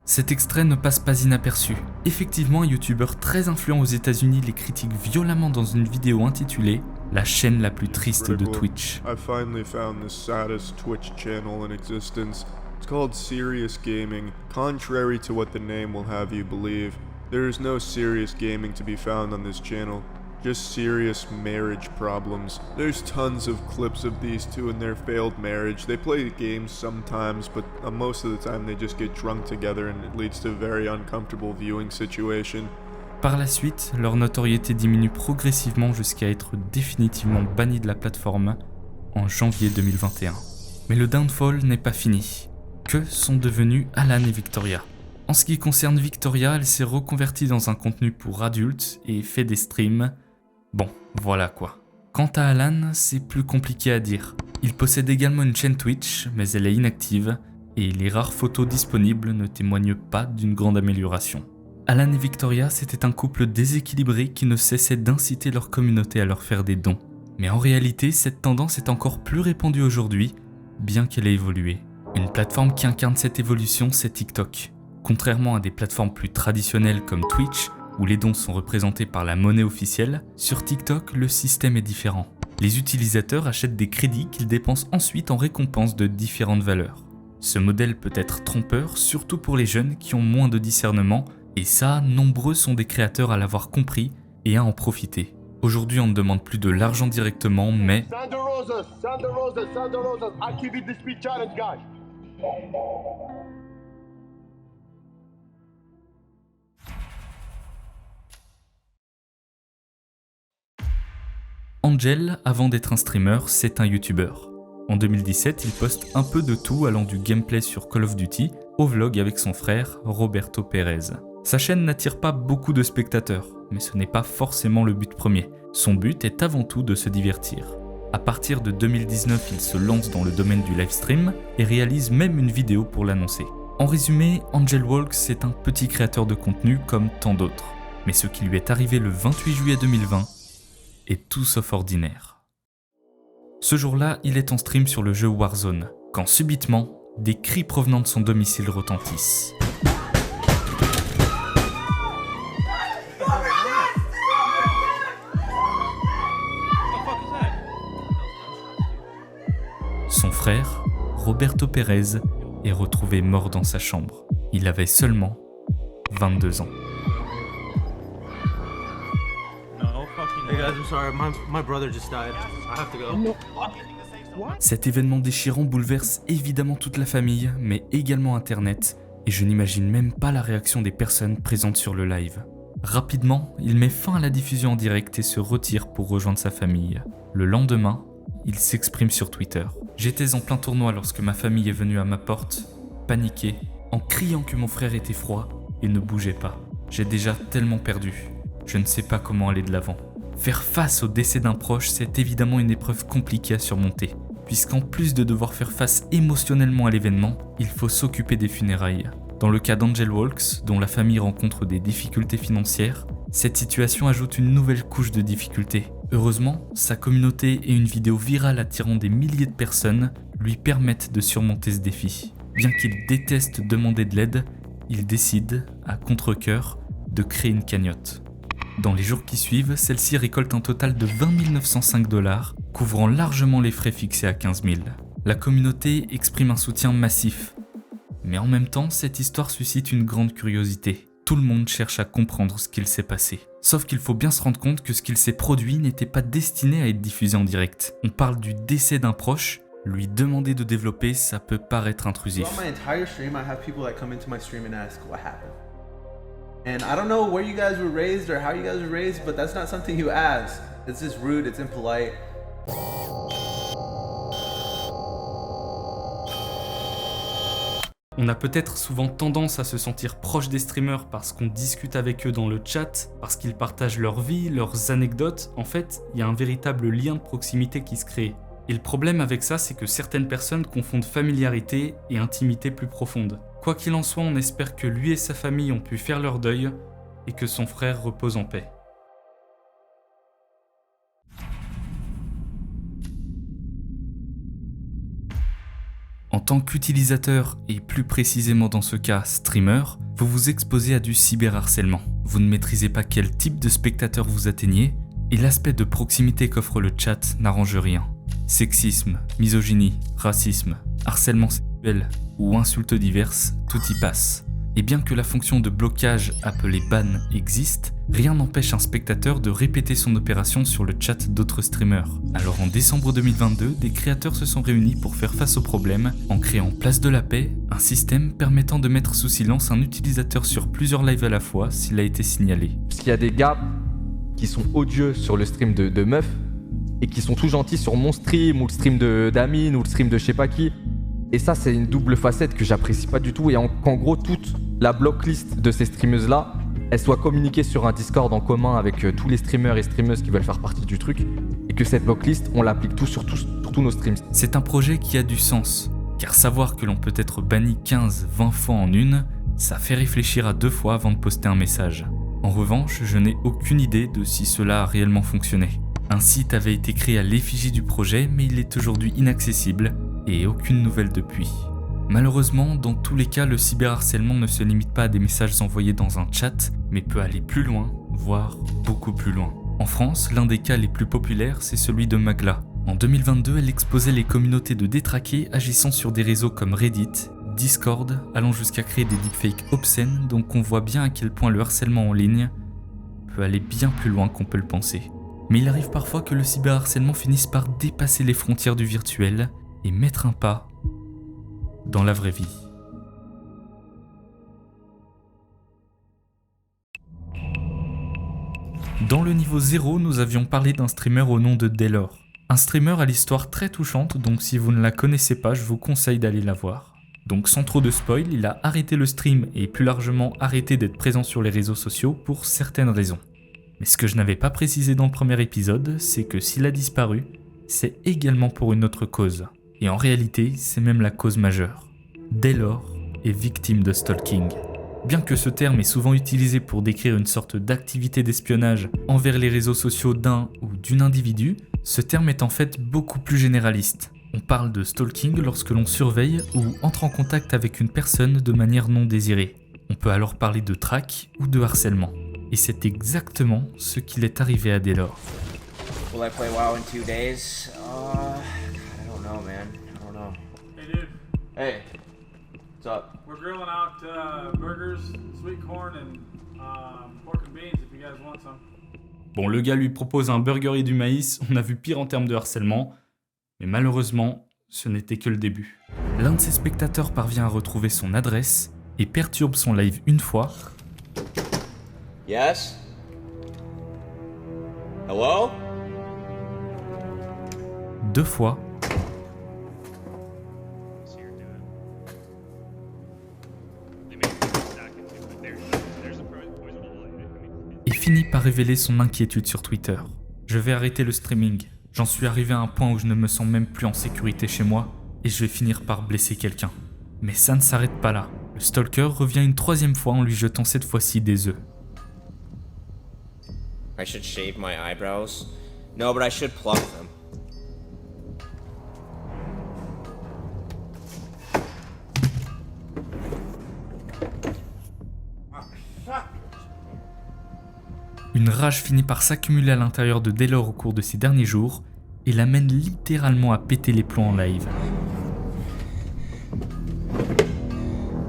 Cet extrait ne passe pas inaperçu. Effectivement, un youtubeur très influent aux États-Unis les critique violemment dans une vidéo intitulée « La chaîne la plus triste de Twitch ». I finally found the saddest Twitch channel in existence. It's called Serious Gaming. Contrary to what the name will have you believe, there is no serious gaming to be found on this channel. Just serious marriage problems. There's tons of clips of these two in their failed marriage. They play games sometimes, but most of the time they just get drunk together and it leads to a very uncomfortable viewing situation. Par la suite, leur notoriété diminue progressivement jusqu'à être définitivement bannie de la plateforme en janvier 2021. Mais le downfall n'est pas fini. Que sont devenus Alan et Victoria ? En ce qui concerne Victoria, elle s'est reconvertie dans un contenu pour adultes et fait des streams. Bon, voilà quoi. Quant à Alan, c'est plus compliqué à dire. Il possède également une chaîne Twitch, mais elle est inactive, et les rares photos disponibles ne témoignent pas d'une grande amélioration. Alan et Victoria, c'était un couple déséquilibré qui ne cessait d'inciter leur communauté à leur faire des dons. Mais en réalité, cette tendance est encore plus répandue aujourd'hui, bien qu'elle ait évolué. Une plateforme qui incarne cette évolution, c'est TikTok. Contrairement à des plateformes plus traditionnelles comme Twitch, où les dons sont représentés par la monnaie officielle, sur TikTok, le système est différent. Les utilisateurs achètent des crédits qu'ils dépensent ensuite en récompense de différentes valeurs. Ce modèle peut être trompeur, surtout pour les jeunes qui ont moins de discernement, et ça, nombreux sont des créateurs à l'avoir compris et à en profiter. Aujourd'hui, on ne demande plus de l'argent directement, mais... Angel, avant d'être un streamer, c'est un youtubeur. En 2017, il poste un peu de tout allant du gameplay sur Call of Duty au vlog avec son frère Roberto Pérez. Sa chaîne n'attire pas beaucoup de spectateurs, mais ce n'est pas forcément le but premier. Son but est avant tout de se divertir. À partir de 2019, il se lance dans le domaine du livestream et réalise même une vidéo pour l'annoncer. En résumé, Angel Walks est un petit créateur de contenu comme tant d'autres. Mais ce qui lui est arrivé le 28 juillet 2020 est tout sauf ordinaire. Ce jour-là, il est en stream sur le jeu Warzone, quand subitement, des cris provenant de son domicile retentissent. Son frère, Roberto Pérez, est retrouvé mort dans sa chambre. Il avait seulement 22 ans. Hey guys, I'm sorry. My brother just died. I have to go. Cet événement déchirant bouleverse évidemment toute la famille, mais également Internet, et je n'imagine même pas la réaction des personnes présentes sur le live. Rapidement, il met fin à la diffusion en direct et se retire pour rejoindre sa famille. Le lendemain, il s'exprime sur Twitter. « J'étais en plein tournoi lorsque ma famille est venue à ma porte, paniquée, en criant que mon frère était froid et ne bougeait pas. J'ai déjà tellement perdu. Je ne sais pas comment aller de l'avant. » Faire face au décès d'un proche, c'est évidemment une épreuve compliquée à surmonter, puisqu'en plus de devoir faire face émotionnellement à l'événement, il faut s'occuper des funérailles. Dans le cas d'Angel Walks, dont la famille rencontre des difficultés financières, cette situation ajoute une nouvelle couche de difficultés. Heureusement, sa communauté et une vidéo virale attirant des milliers de personnes lui permettent de surmonter ce défi. Bien qu'il déteste demander de l'aide, il décide, à contre-cœur, de créer une cagnotte. Dans les jours qui suivent, celle-ci récolte un total de 20 905 $, couvrant largement les frais fixés à 15 000. La communauté exprime un soutien massif. Mais en même temps, cette histoire suscite une grande curiosité. Tout le monde cherche à comprendre ce qu'il s'est passé. Sauf qu'il faut bien se rendre compte que ce qu'il s'est produit n'était pas destiné à être diffusé en direct. On parle du décès d'un proche, lui demander de développer, ça peut paraître intrusif. Throughout my entire stream, I have people that come into my stream and ask what happened. And I don't know where you guys were raised or how you guys were raised, but that's not something you ask. It's just rude, it's impolite. On a peut-être souvent tendance à se sentir proche des streamers parce qu'on discute avec eux dans le chat, parce qu'ils partagent leur vie, leurs anecdotes. En fait, il y a un véritable lien de proximité qui se crée. Et le problème avec ça, c'est que certaines personnes confondent familiarité et intimité plus profonde. Quoi qu'il en soit, on espère que lui et sa famille ont pu faire leur deuil et que son frère repose en paix. En tant qu'utilisateur, et plus précisément dans ce cas streamer, vous vous exposez à du cyberharcèlement. Vous ne maîtrisez pas quel type de spectateur vous atteignez, et l'aspect de proximité qu'offre le chat n'arrange rien. Sexisme, misogynie, racisme, harcèlement sexuel ou insultes diverses, tout y passe. Et bien que la fonction de blocage appelée ban existe, rien n'empêche un spectateur de répéter son opération sur le chat d'autres streamers. Alors en décembre 2022, des créateurs se sont réunis pour faire face au problème en créant Place de la Paix, un système permettant de mettre sous silence un utilisateur sur plusieurs lives à la fois s'il a été signalé. Parce qu'il y a des gars qui sont odieux sur le stream de meufs et qui sont tout gentils sur mon stream ou le stream d'Amine ou le stream de je sais pas qui. Et ça, c'est une double facette que j'apprécie pas du tout et qu'en gros, toute la blocklist de ces streameuses-là, elle soit communiquée sur un Discord en commun avec tous les streamers et streameuses qui veulent faire partie du truc et que cette blocklist, on l'applique sur tous nos streams. C'est un projet qui a du sens, car savoir que l'on peut être banni 15-20 fois en une, ça fait réfléchir à 2 fois avant de poster un message. En revanche, je n'ai aucune idée de si cela a réellement fonctionné. Un site avait été créé à l'effigie du projet, mais il est aujourd'hui inaccessible et aucune nouvelle depuis. Malheureusement, dans tous les cas, le cyberharcèlement ne se limite pas à des messages envoyés dans un chat, mais peut aller plus loin, voire beaucoup plus loin. En France, l'un des cas les plus populaires, c'est celui de Magla. En 2022, elle exposait les communautés de détraqués agissant sur des réseaux comme Reddit, Discord, allant jusqu'à créer des deepfakes obscènes, donc on voit bien à quel point le harcèlement en ligne peut aller bien plus loin qu'on peut le penser. Mais il arrive parfois que le cyberharcèlement finisse par dépasser les frontières du virtuel et mettre un pas dans la vraie vie. Dans le niveau 0, nous avions parlé d'un streamer au nom de Daylor. Un streamer à l'histoire très touchante, donc si vous ne la connaissez pas, je vous conseille d'aller la voir. Donc sans trop de spoil, il a arrêté le stream et plus largement arrêté d'être présent sur les réseaux sociaux pour certaines raisons. Mais ce que je n'avais pas précisé dans le premier épisode, c'est que s'il a disparu, c'est également pour une autre cause. Et en réalité, c'est même la cause majeure. Daylor est victime de stalking. Bien que ce terme est souvent utilisé pour décrire une sorte d'activité d'espionnage envers les réseaux sociaux d'un ou d'une individu, ce terme est en fait beaucoup plus généraliste. On parle de stalking lorsque l'on surveille ou entre en contact avec une personne de manière non désirée. On peut alors parler de traque ou de harcèlement. Et c'est exactement ce qu'il est arrivé à Daylor. Will I play WoW in 2 days? God, I don't know, man. I don't know. Hey, dude. Hey, what's up? We're grilling out burgers, sweet corn, and pork and beans if you guys want some. Bon, le gars lui propose un burger et du maïs, on a vu pire en termes de harcèlement, mais malheureusement, ce n'était que le début. L'un de ses spectateurs parvient à retrouver son adresse et perturbe son live une fois. Yes? Hello? 2 fois. Et finit par révéler son inquiétude sur Twitter. Je vais arrêter le streaming. J'en suis arrivé à un point où je ne me sens même plus en sécurité chez moi et je vais finir par blesser quelqu'un. Mais ça ne s'arrête pas là. Le stalker revient une troisième fois en lui jetant cette fois-ci des œufs. I should shave my eyebrows. No, but I should pluck them. Une rage finit par s'accumuler à l'intérieur de Daylor au cours de ces derniers jours et l'amène littéralement à péter les plombs en live.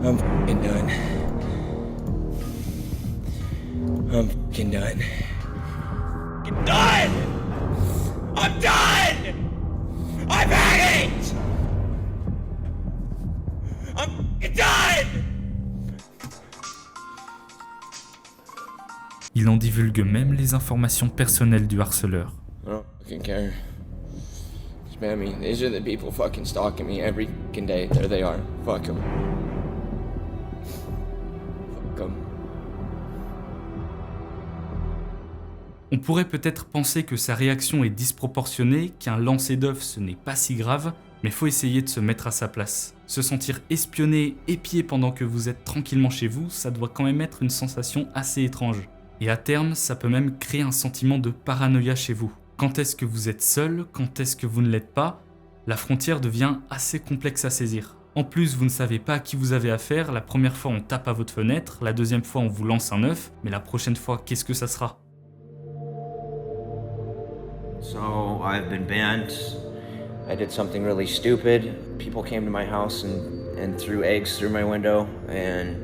I'm f***ing done. I'm f***ing done. I'm done! I'm done! I've had it! I'm f***ing done! Il en divulgue même les informations personnelles du harceleur. I don't fucking care. Spam me. These are the people fucking stalking me every fucking day. There they are. Fuck them. Fuck them. On pourrait peut-être penser que sa réaction est disproportionnée, qu'un lancer d'œufs ce n'est pas si grave, mais faut essayer de se mettre à sa place. Se sentir espionné, épié pendant que vous êtes tranquillement chez vous, ça doit quand même être une sensation assez étrange. Et à terme, ça peut même créer un sentiment de paranoïa chez vous. Quand est-ce que vous êtes seul? Quand est-ce que vous ne l'êtes pas? La frontière devient assez complexe à saisir. En plus, vous ne savez pas à qui vous avez affaire. La première fois, on tape à votre fenêtre. La deuxième fois, on vous lance un œuf. Mais la prochaine fois, qu'est-ce que ça sera? So, I've been banned. I did something really stupid. People came to my house and threw eggs through my window, and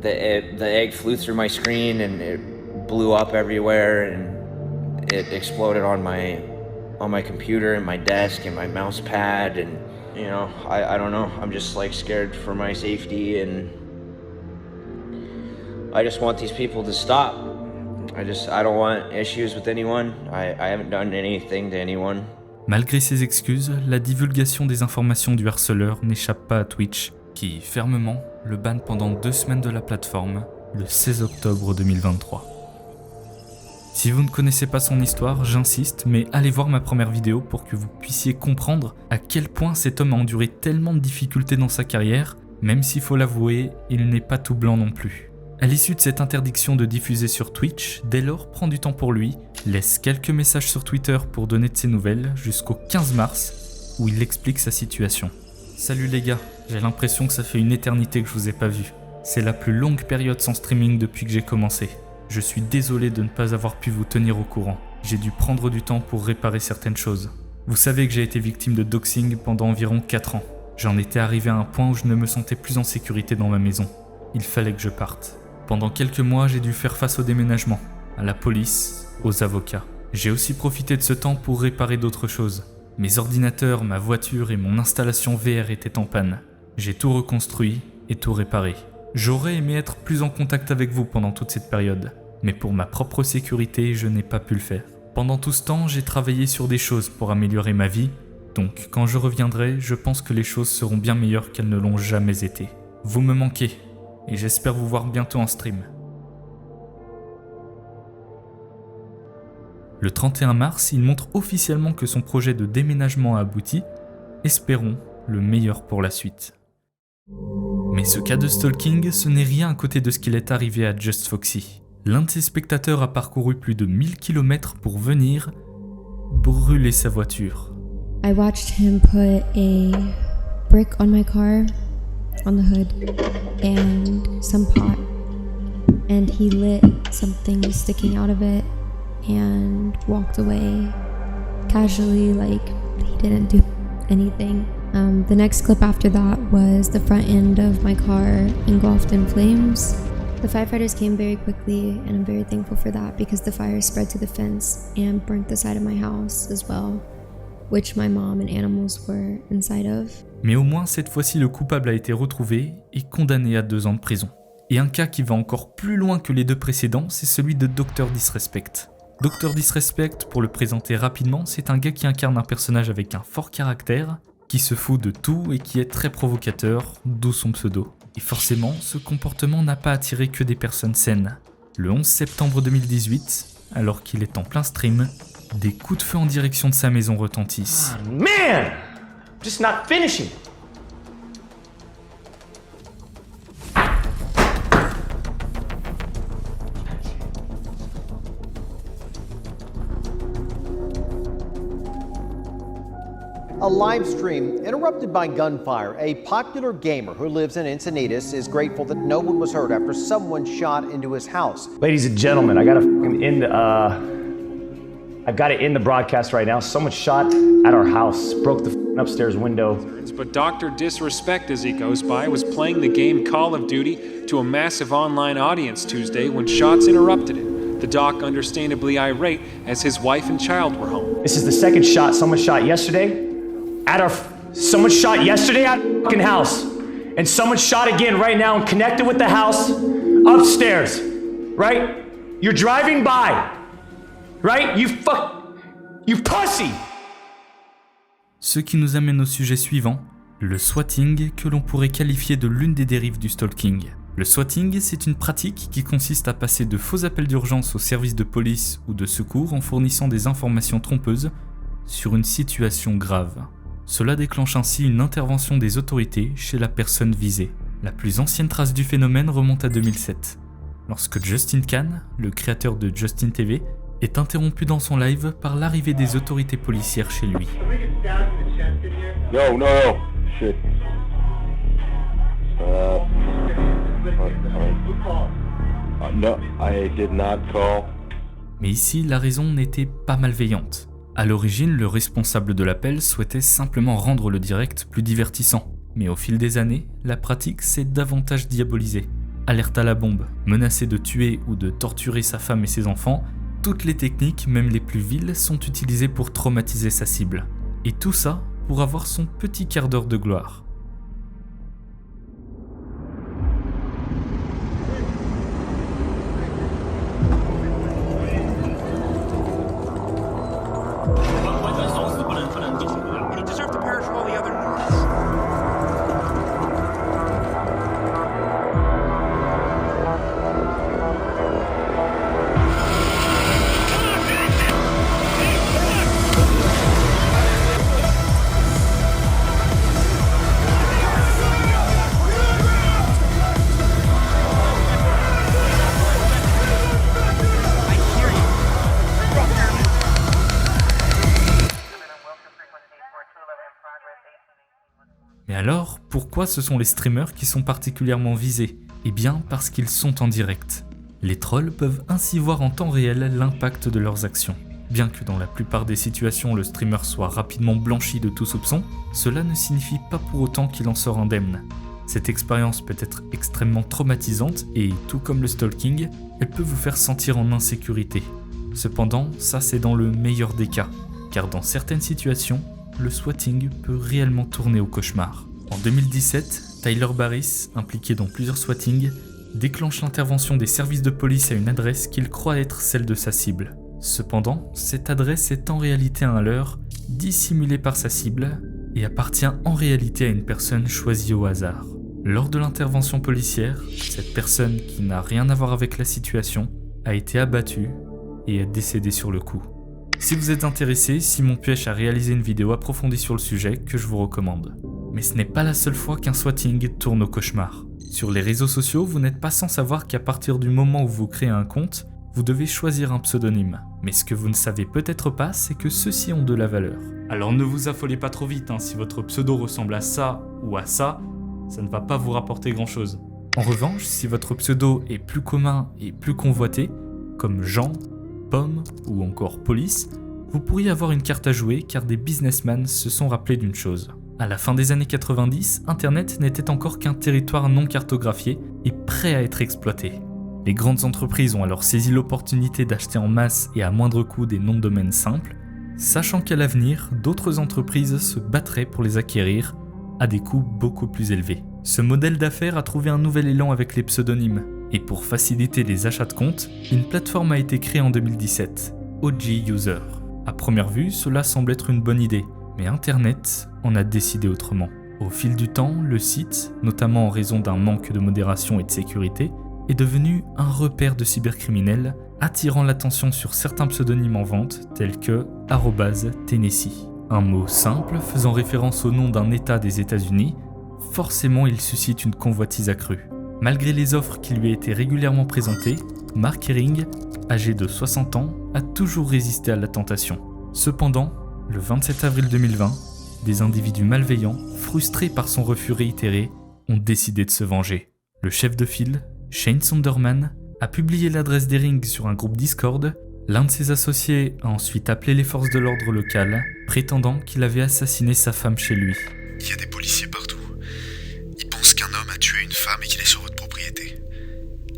the egg flew through my screen and it blew up everywhere, and it exploded on my computer and my desk and my mouse pad, and you know, I don't know, I'm just like scared for my safety, and I just want these people to stop. I don't want issues with anyone. I haven't done anything to anyone. Malgré ses excuses, la divulgation des informations du harceleur n'échappe pas à Twitch, qui, fermement, le banne pendant 2 semaines de la plateforme, le 16 octobre 2023. Si vous ne connaissez pas son histoire, j'insiste, mais allez voir ma première vidéo pour que vous puissiez comprendre à quel point cet homme a enduré tellement de difficultés dans sa carrière, même s'il faut l'avouer, il n'est pas tout blanc non plus. À l'issue de cette interdiction de diffuser sur Twitch, Daylor prend du temps pour lui, laisse quelques messages sur Twitter pour donner de ses nouvelles jusqu'au 15 mars où il explique sa situation. Salut les gars, j'ai l'impression que ça fait une éternité que je vous ai pas vu. C'est la plus longue période sans streaming depuis que j'ai commencé. Je suis désolé de ne pas avoir pu vous tenir au courant. J'ai dû prendre du temps pour réparer certaines choses. Vous savez que j'ai été victime de doxing pendant environ 4 ans. J'en étais arrivé à un point où je ne me sentais plus en sécurité dans ma maison. Il fallait que je parte. Pendant quelques mois, j'ai dû faire face au déménagement, à la police, aux avocats. J'ai aussi profité de ce temps pour réparer d'autres choses. Mes ordinateurs, ma voiture et mon installation VR étaient en panne. J'ai tout reconstruit et tout réparé. J'aurais aimé être plus en contact avec vous pendant toute cette période, mais pour ma propre sécurité, je n'ai pas pu le faire. Pendant tout ce temps, j'ai travaillé sur des choses pour améliorer ma vie, donc quand je reviendrai, je pense que les choses seront bien meilleures qu'elles ne l'ont jamais été. Vous me manquez, et j'espère vous voir bientôt en stream. Le 31 mars, il montre officiellement que son projet de déménagement a abouti. Espérons le meilleur pour la suite. Mais ce cas de stalking, ce n'est rien à côté de ce qu'il est arrivé à Just Foxy. L'un de ses spectateurs a parcouru plus de 1000 km pour venir brûler sa voiture. I watched him put a brick on my car, on the hood, and some pot. And he lit something sticking out of it and walked away casually, like he didn't do anything. The next clip after that was the front end of my car engulfed in flames. The firefighters came very quickly, and I'm very thankful for that because the fire spread to the fence and burnt the side of my house as well, which my mom and animals were inside of. Mais au moins cette fois-ci le coupable a été retrouvé et condamné à 2 ans de prison. Et un cas qui va encore plus loin que les 2 précédents, c'est celui de Dr Disrespect. Dr Disrespect, pour le présenter rapidement, c'est un gars qui incarne un personnage avec un fort caractère, qui se fout de tout et qui est très provocateur, d'où son pseudo. Et forcément, ce comportement n'a pas attiré que des personnes saines. Le 11 septembre 2018, alors qu'il est en plein stream, des coups de feu en direction de sa maison retentissent. Man! Just not finishing. A live stream interrupted by gunfire. A popular gamer who lives in Encinitas is grateful that no one was hurt after someone shot into his house. Ladies and gentlemen, I gotta end the broadcast right now. Someone shot at our house, broke the upstairs window. But Dr. Disrespect, as he goes by, was playing the game Call of Duty to a massive online audience Tuesday when shots interrupted it. The doc understandably irate as his wife and child were home. This is the second shot. Someone shot yesterday at our fucking house. And someone shot again right now and connected with the house upstairs. Right? You're driving by. Right? You pussy! Ce qui nous amène au sujet suivant, le swatting, que l'on pourrait qualifier de l'une des dérives du stalking. Le swatting, c'est une pratique qui consiste à passer de faux appels d'urgence aux services de police ou de secours en fournissant des informations trompeuses sur une situation grave. Cela déclenche ainsi une intervention des autorités chez la personne visée. La plus ancienne trace du phénomène remonte à 2007, lorsque Justin Kan, le créateur de Justin TV, est interrompu dans son live par l'arrivée des autorités policières chez lui. No, shit. No, I did not call. Mais ici, la raison n'était pas malveillante. À l'origine, le responsable de l'appel souhaitait simplement rendre le direct plus divertissant. Mais au fil des années, la pratique s'est davantage diabolisée. Alerte à la bombe, menacé de tuer ou de torturer sa femme et ses enfants, toutes les techniques, même les plus viles, sont utilisées pour traumatiser sa cible. Et tout ça pour avoir son petit quart d'heure de gloire. Mais alors, pourquoi ce sont les streamers qui sont particulièrement visés ? Eh bien, parce qu'ils sont en direct. Les trolls peuvent ainsi voir en temps réel l'impact de leurs actions. Bien que dans la plupart des situations le streamer soit rapidement blanchi de tout soupçon, cela ne signifie pas pour autant qu'il en sort indemne. Cette expérience peut être extrêmement traumatisante et, tout comme le stalking, elle peut vous faire sentir en insécurité. Cependant, ça c'est dans le meilleur des cas, car dans certaines situations, le swatting peut réellement tourner au cauchemar. En 2017, Tyler Barris, impliqué dans plusieurs swattings, déclenche l'intervention des services de police à une adresse qu'il croit être celle de sa cible. Cependant, cette adresse est en réalité un leurre, dissimulé par sa cible, et appartient en réalité à une personne choisie au hasard. Lors de l'intervention policière, cette personne, qui n'a rien à voir avec la situation, a été abattue et est décédée sur le coup. Si vous êtes intéressé, Simon Puech a réalisé une vidéo approfondie sur le sujet que je vous recommande. Mais ce n'est pas la seule fois qu'un swatting tourne au cauchemar. Sur les réseaux sociaux, vous n'êtes pas sans savoir qu'à partir du moment où vous créez un compte, vous devez choisir un pseudonyme. Mais ce que vous ne savez peut-être pas, c'est que ceux-ci ont de la valeur. Alors ne vous affolez pas trop vite, si votre pseudo ressemble à ça ou à ça, ça ne va pas vous rapporter grand-chose. En revanche, si votre pseudo est plus commun et plus convoité, comme Jean, Pomme ou encore Police, vous pourriez avoir une carte à jouer car des businessmen se sont rappelés d'une chose. À la fin des années 90, Internet n'était encore qu'un territoire non cartographié et prêt à être exploité. Les grandes entreprises ont alors saisi l'opportunité d'acheter en masse et à moindre coût des noms de domaine simples, sachant qu'à l'avenir, d'autres entreprises se battraient pour les acquérir à des coûts beaucoup plus élevés. Ce modèle d'affaires a trouvé un nouvel élan avec les pseudonymes, et pour faciliter les achats de comptes, une plateforme a été créée en 2017, OG User. À première vue, cela semble être une bonne idée, mais Internet en a décidé autrement. Au fil du temps, le site, notamment en raison d'un manque de modération et de sécurité, est devenu un repère de cybercriminels attirant l'attention sur certains pseudonymes en vente tels que @Tennessee. Un mot simple faisant référence au nom d'un État des États-Unis, forcément il suscite une convoitise accrue. Malgré les offres qui lui étaient régulièrement présentées, Mark Herring, âgé de 60 ans, a toujours résisté à la tentation. Cependant, le 27 avril 2020, des individus malveillants, frustrés par son refus réitéré, ont décidé de se venger. Le chef de file, Shane Sonderman, a publié l'adresse d'Herring sur un groupe Discord. L'un de ses associés a ensuite appelé les forces de l'ordre locales, prétendant qu'il avait assassiné sa femme chez lui. Il y a des policiers partout. Ils pensent qu'un homme a tué une femme et qu'il est sur votre propriété.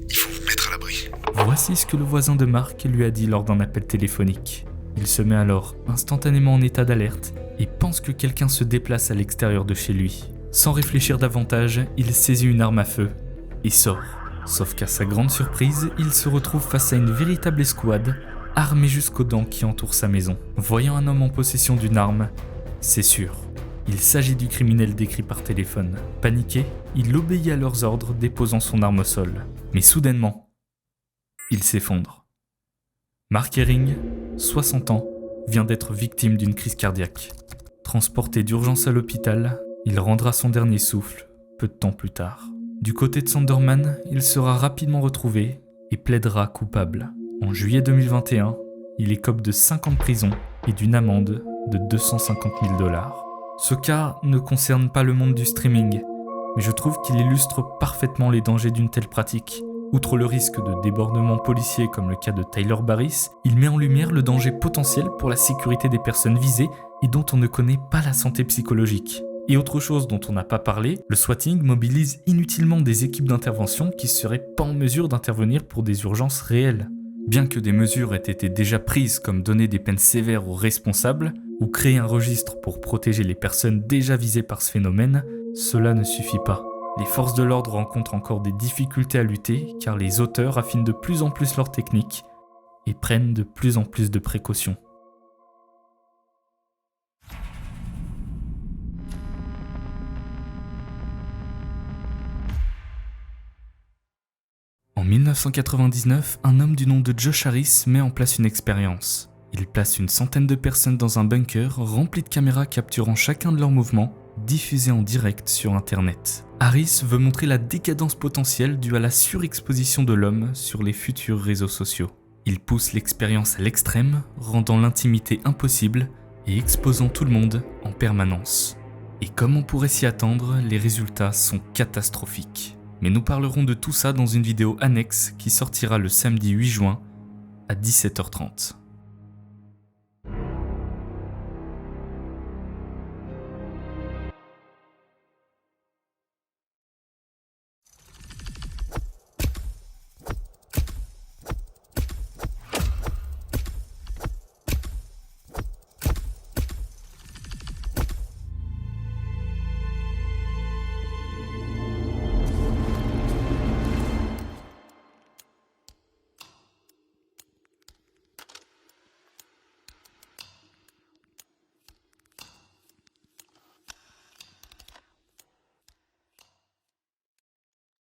Il faut vous mettre à l'abri. Voici ce que le voisin de Mark lui a dit lors d'un appel téléphonique. Il se met alors instantanément en état d'alerte et pense que quelqu'un se déplace à l'extérieur de chez lui. Sans réfléchir davantage, il saisit une arme à feu et sort. Sauf qu'à sa grande surprise, il se retrouve face à une véritable escouade, armée jusqu'aux dents qui entoure sa maison. Voyant un homme en possession d'une arme, c'est sûr, il s'agit du criminel décrit par téléphone. Paniqué, il obéit à leurs ordres, déposant son arme au sol. Mais soudainement, il s'effondre. Mark Herring, 60 ans, vient d'être victime d'une crise cardiaque. Transporté d'urgence à l'hôpital, il rendra son dernier souffle peu de temps plus tard. Du côté de Sonderman, il sera rapidement retrouvé et plaidera coupable. En juillet 2021, il écope de 5 ans de prison et d'une amende de 250 000 $. Ce cas ne concerne pas le monde du streaming, mais je trouve qu'il illustre parfaitement les dangers d'une telle pratique. Outre le risque de débordement policier comme le cas de Tyler Barris, il met en lumière le danger potentiel pour la sécurité des personnes visées et dont on ne connaît pas la santé psychologique. Et autre chose dont on n'a pas parlé, le swatting mobilise inutilement des équipes d'intervention qui ne seraient pas en mesure d'intervenir pour des urgences réelles. Bien que des mesures aient été déjà prises comme donner des peines sévères aux responsables ou créer un registre pour protéger les personnes déjà visées par ce phénomène, cela ne suffit pas. Les forces de l'ordre rencontrent encore des difficultés à lutter car les auteurs affinent de plus en plus leurs techniques et prennent de plus en plus de précautions. En 1999, un homme du nom de Josh Harris met en place une expérience. Il place une centaine de personnes dans un bunker rempli de caméras capturant chacun de leurs mouvements, diffusés en direct sur Internet. Harris veut montrer la décadence potentielle due à la surexposition de l'homme sur les futurs réseaux sociaux. Il pousse l'expérience à l'extrême, rendant l'intimité impossible et exposant tout le monde en permanence. Et comme on pourrait s'y attendre, les résultats sont catastrophiques. Mais nous parlerons de tout ça dans une vidéo annexe qui sortira le samedi 8 juin à 17h30.